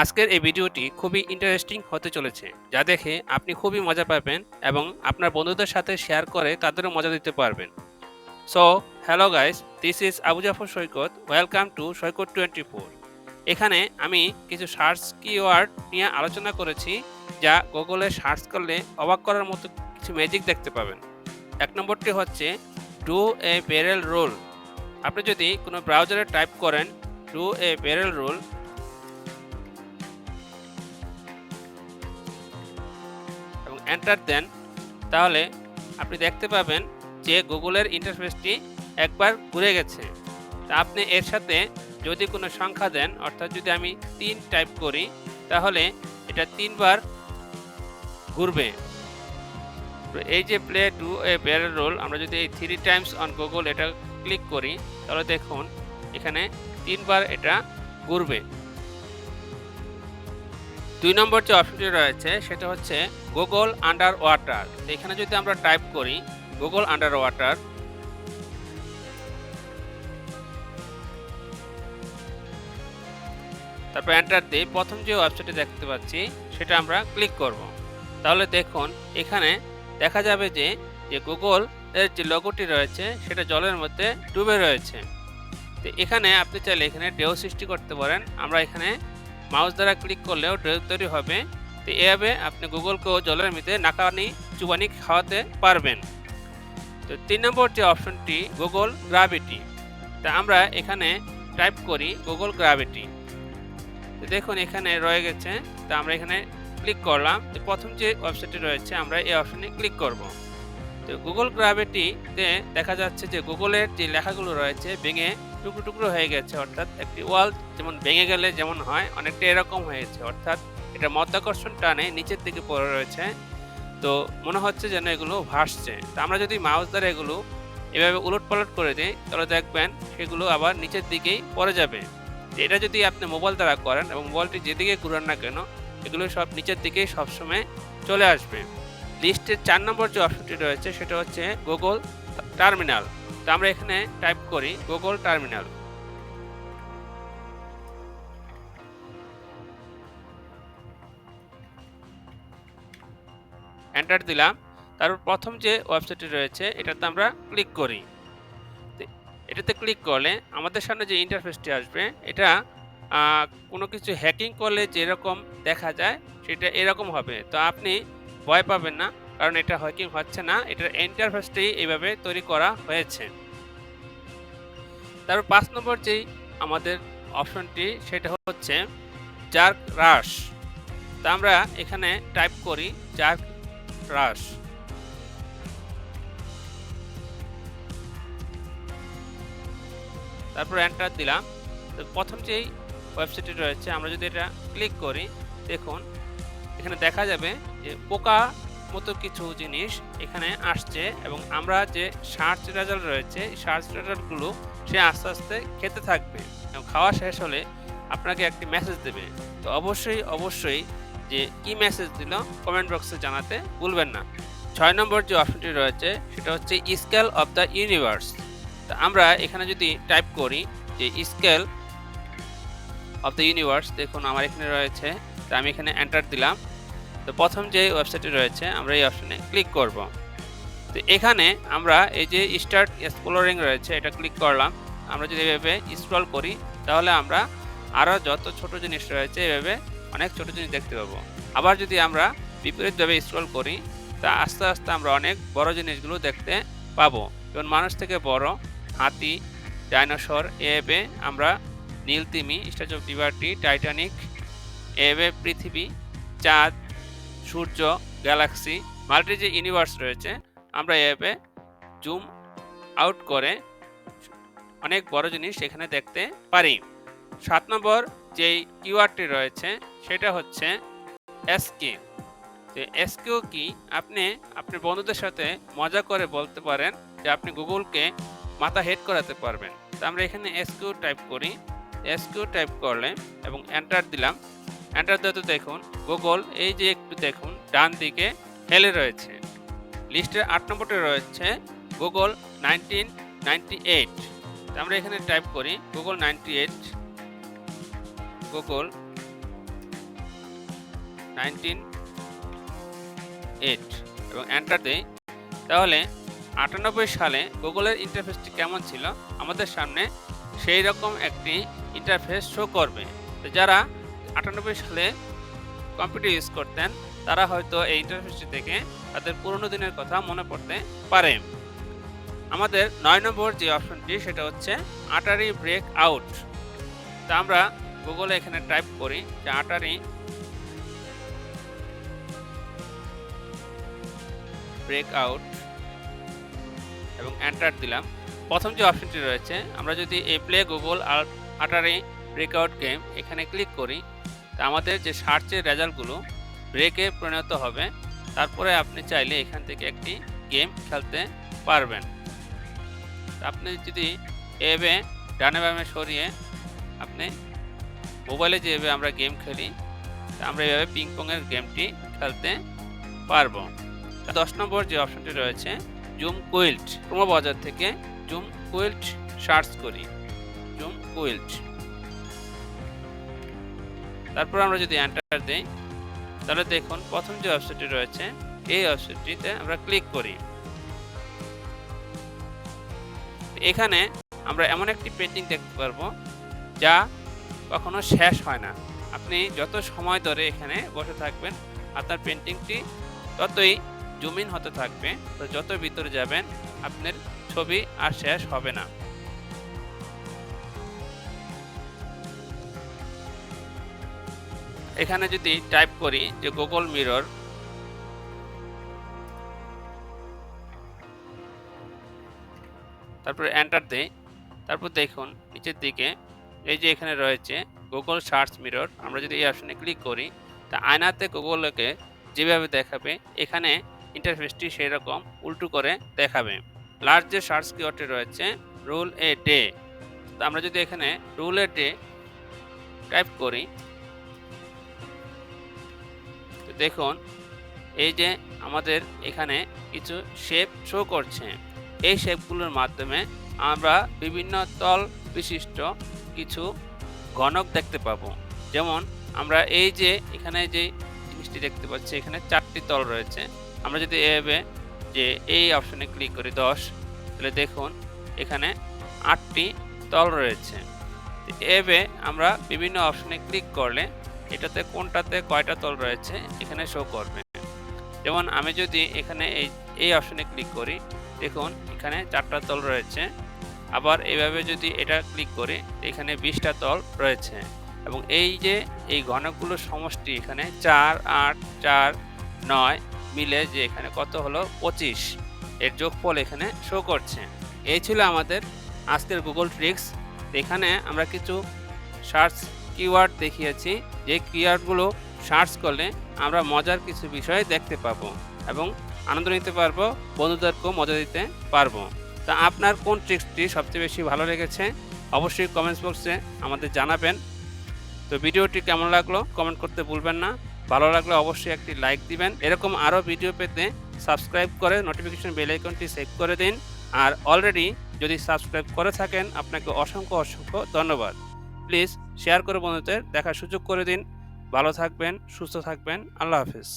আজকের এই ভিডিওটি খুবই ইন্টারেস্টিং হতে চলেছে, যা দেখে আপনি খুবই মজা পাবেন এবং আপনার বন্ধুদের সাথে শেয়ার করে তাদেরও মজা দিতে পারবেন। So hello guys, this is Abu Jafar Saikat. Welcome to Saikat 24। এখানে আমি কিছু সার্চ কিওয়ার্ড নিয়ে আলোচনা করেছি, যা গুগলে সার্চ করলে অবাক করার মতো কিছু ম্যাজিক দেখতে পাবেন। এক নম্বরটি হচ্ছে ডু এ ব্যারেল রোল। আপনি যদি কোনো ব্রাউজারে টাইপ করেন ডু এ ব্যারেল রোল এবং এন্টার দেন, তাহলে আপনি দেখতে পাবেন যে গুগলের ইন্টারফেসটি একবার ঘুরে গেছে। তা আপনি এর সাথে যদি কোনো সংখ্যা দেন, অর্থাৎ যদি আমি 3 টাইপ করি, তাহলে এটা 3 বার ঘুরবে। এই যে play do a barrel roll, আমরা যদি এই 3 টাইমস অন গুগল এটা ক্লিক করি, তাহলে দেখুন এখানে 3 বার এটা ঘুরবে। 2 নম্বর যে অপশনটি রয়েছে সেটা হচ্ছে গুগল আন্ডার ওয়াটার। এখানে যদি আমরা টাইপ করি গুগল আন্ডার ওয়াটার, তারপর এন্টার দিয়ে প্রথম যে ওয়েবসাইটটি দেখতে পাচ্ছি সেটা আমরা ক্লিক করব। তাহলে দেখুন এখানে দেখা যাবে যে গুগল এর যে লোগোটি রয়েছে সেটা জলের মধ্যে ডুবে রয়েছে। তো এখানে আপনি চাইলে এখানে ঢেউ সৃষ্টি করতে পারেন। আমরা এখানে মাউস দ্বারা ক্লিক করলেও ঢেউ তৈরি হবে। তো এভাবে আপনি গুগলকেও জলের মধ্যে নাকানি চুবানি খাওয়াতে পারবেন। তো 3 নম্বর যে অপশনটি গুগল গ্র্যাভিটি। তা আমরা এখানে টাইপ করি গুগল গ্র্যাভিটি। তো দেখুন এখানে রয়ে গেছে। তা আমরা এখানে ক্লিক করলাম। তো প্রথম যে ওয়েবসাইটটি রয়েছে আমরা এই অপশনে ক্লিক করব। তো গুগল গ্র্যাভিটিতে দেখা যাচ্ছে যে গুগলের যে লেখাগুলো রয়েছে ভেঙে টুকরো টুকরো হয়ে গেছে, অর্থাৎ একটি ওয়াল যেমন ভেঙে গেলে যেমন হয় অনেকটা এরকম হয়েছে, অর্থাৎ এটা মাধ্যাকর্ষণ টানে নিচের দিকে পড়ে রয়েছে। তো মনে হচ্ছে যেন এগুলো ভাসছে। তো আমরা যদি মাউস দ্বারা এগুলো এভাবে উলটপালট করে দিই, তাহলে দেখবেন সেগুলো আবার নিচের দিকেই পড়ে যাবে। এটা যদি আপনি মোবাইল দ্বারা করেন এবং মোবাইলটি যেদিকে ঘুরান না কেন, এগুলো সব নিচের দিকেই সবসময় চলে আসবে। লিস্টের 4 নম্বর যে অপশনটি রয়েছে সেটা হচ্ছে গুগল টার্মিনাল। তো আমরা এখানে টাইপ করি গুগল টার্মিনাল। এন্টার দিলাম। তারপর প্রথম যে ওয়েবসাইটটি রয়েছে এটাতে আমরা ক্লিক করি। এটাতে ক্লিক করলে আমাদের সামনে যে ইন্টারফেসটি আসবে, এটা কোনো কিছু হ্যাকিং করলে যেরকম দেখা যায় সেটা এরকম হবে। তো আপনি ভয় পাবেন না, কারণ এটা হ্যাকিং হচ্ছে না, এটার ইন্টারফেসটি এইভাবে তৈরি করা হয়েছে। তারপর 5 নম্বর যেই আমাদের অপশনটি সেটা হচ্ছে জার্গ রাশ। তা আমরা এখানে টাইপ করি জার্গ রাশ। তারপর এন্টার দিলাম। তো প্রথম যেই ওয়েবসাইটটি রয়েছে আমরা যদি এটা ক্লিক করি, দেখুন এখানে দেখা যাবে যে পোকা মতো কিছু জিনিস এখানে আসছে এবং আমরা যে সার্চ রেজাল্ট রয়েছে এই সার্চ রেজাল্টগুলো সে আস্তে আস্তে খেতে থাকবে এবং খাওয়া শেষ হলে আপনাকে একটি মেসেজ দেবে। তো অবশ্যই যে কি মেসেজ দিল কমেন্ট বক্সে জানাতে ভুলবেন না। 6 নম্বর যে অপশনটি রয়েছে সেটা হচ্ছে স্কেল অফ দ্য ইউনিভার্স। তো আমরা এখানে যদি টাইপ করি যে স্কেল অফ দ্য ইউনিভার্স, দেখুন আমার এখানে রয়েছে। তো আমি এখানে এন্টার দিলাম। তো প্রথম যে ওয়েবসাইটটি রয়েছে আমরা এই অপশনে ক্লিক করব। তো এখানে আমরা এই যে স্টার্ট এক্সপ্লোরিং রয়েছে এটা ক্লিক করলাম। আমরা যদি এভাবে স্ক্রল করি তাহলে আমরা আরও যত ছোট জিনিস রয়েছে এভাবে অনেক ছোট জিনিস দেখতে পাবো। আবার যদি আমরা বিপরীতভাবে স্ক্রল করি তা আস্তে আস্তে আমরা অনেক বড় জিনিসগুলো দেখতে পাবো, যেমন মানুষ থেকে বড় হাতি, ডাইনোসর, এভাবে আমরা নীলতিমি, স্ট্যাচু অফ লিবার্টি, টাইটানিক, এভাবে পৃথিবী, চাঁদ, সূর্য, গ্যালাক্সি, মাল্টি যে ইউনিভার্স রয়েছে আমরা এভাবে জুম আউট করে অনেক বড় জিনিস এখানে দেখতে পারি। 7 নম্বর যেই কিওয়ার্ডটি রয়েছে সেটা হচ্ছে askew। তো askew কি আপনি আপনার বন্ধুদের সাথে মজা করে বলতে পারেন যে আপনি গুগলকে মাথা হেড করাতে পারবেন। তো আমরা এখানে askew টাইপ করি। askew টাইপ করলে এবং এন্টার দিলাম। এন্টার দিতে দেখুন গুগল এই যে একটু দেখুন ডান দিকে হেলে রয়েছে। লিস্টের 8 নম্বরটি রয়েছে গুগল 1998। আমরা এখানে টাইপ করি গুগল 98 গুগল 1908 এবং এন্টার দেই, তাহলে 98 সালে গুগলের ইন্টারফেসটি কেমন ছিল আমাদের সামনে সেই রকম একটি ইন্টারফেস শো করবে। তো যারা 98 সালে কম্পিউটার ইউজ করতেন তারা হয়তো এই ইন্টারফেসটি থেকে তাদের পুরনো দিনের কথা মনে পড়তে পারে। আমাদের 9 নম্বর যে অপশনটি সেটা হচ্ছে আটারি ব্রেক আউট। তা আমরা গুগলে এখানে টাইপ করি যে আটারি ব্রেক আউট এবং এন্টার দিলাম। প্রথম যে অপশনটি রয়েছে, আমরা যদি এই প্লে গুগল আর আটারি ব্রেকআউট গেম এখানে ক্লিক করি, তা আমাদের যে সার্চের রেজাল্টগুলো ব্রেকে পরিণত হবে। তারপরে আপনি চাইলে এখান থেকে একটি গেম খেলতে পারবেন। আপনি যদি এভাবে ডানে বামে সরিয়ে আপনি মোবাইলে যেভাবে আমরা গেম খেলি, আমরা এভাবে পিং পংয়ের গেমটি খেলতে পারবো। 10 নম্বর যে অপশনটি রয়েছে জুম কুইল্ট, ক্রোম বাজার থেকে জুম কুইল্ট সার্চ করি, জুম কুইল্ট। তারপর আমরা যদি এন্টার দেই, তাহলে দেখুন প্রথম যে ওয়েবসাইটটি রয়েছে এই ওয়েবসাইটটিতে আমরা ক্লিক করি। এখানে আমরা এমন একটি পেন্টিং দেখতে পারবো যা কখনো শেষ হয় না। আপনি যত সময় ধরে এখানে বসে থাকবেন আপনার পেন্টিংটি ততই জুম ইন হতে থাকবে। তো যত ভিতরে যাবেন আপনার ছবি আর শেষ হবে না। এখানে যদি টাইপ করি যে গুগল মিরর, তারপর এন্টার দেই, তারপর দেখুন নিচের দিকে এই যে এখানে রয়েছে গুগল সার্চ মিরর। আমরা যদি এই অপশনে ক্লিক করি, তা আয়নাতে গুগলকে যেভাবে দেখাবে এখানে ইন্টারফেসটি সেই রকম উল্টো করে দেখাবে। লাস্ট যে সার্চ কিওয়ার্ডটি রয়েছে রুল এ ডে, তো আমরা যদি এখানে রুল এ ডে টাইপ করি, তো দেখুন এই যে আমাদের এখানে কিছু শেপ শো করছে। এই শেপগুলোর মাধ্যমে আমরা বিভিন্ন তল বিশিষ্ট কিছু ঘনক দেখতে পাবো। যেমন আমরা এই যে এখানে যে জিনিসটি দেখতে পাচ্ছি এখানে 4টি তল রয়েছে। আমরা যদি এভাবে যে এই অপশনে ক্লিক করি 10, তাহলে দেখুন এখানে 8টি তল রয়েছে। এভাবে আমরা বিভিন্ন অপশনে ক্লিক করলে এটাতে কোনটাতে কয়টা তল রয়েছে এখানে শো করবে। যেমন আমি যদি এখানে এই অপশনে ক্লিক করি, দেখুন এখানে 4টা তল রয়েছে। আবার এইভাবে যদি এটা ক্লিক করি এখানে 20টা তল রয়েছে। এবং এই যে এই ঘনকগুলোর সমষ্টি এখানে 4, 8, 4, 9 মিলে যে এখানে কত হলো 25, এর যোগফল এখানে শো করছে। এই ছিল আমাদের আজকের গুগল ট্রিক্স। এখানে আমরা কিছু সার্চ কিওয়ার্ড দেখিয়েছি, যে কিওয়ার্ডগুলো সার্চ করলে আমরা মজার কিছু বিষয় দেখতে পাবো এবং আনন্দ নিতে পারবো, বন্ধুদেরকেও মজা দিতে পারবো। তা আপনার কোন ট্রিক্সটি সবচেয়ে বেশি ভালো লেগেছে অবশ্যই কমেন্টস বক্সে আমাদের জানাবেন। তো ভিডিওটি কেমন লাগলো কমেন্ট করতে ভুলবেন না। ভালো লাগলে অবশ্যই একটি লাইক দিবেন। এরকম আরও ভিডিও পেতে সাবস্ক্রাইব করে নোটিফিকেশন বেল আইকনটি সেভ করে দিন। আর অলরেডি যদি সাবস্ক্রাইব করে থাকেন আপনাকে অসংখ্য অসংখ্য ধন্যবাদ। প্লিজ শেয়ার করে বন্ধুদের দেখার সুযোগ করে দিন। ভালো থাকবেন, সুস্থ থাকবেন। আল্লাহ হাফেজ।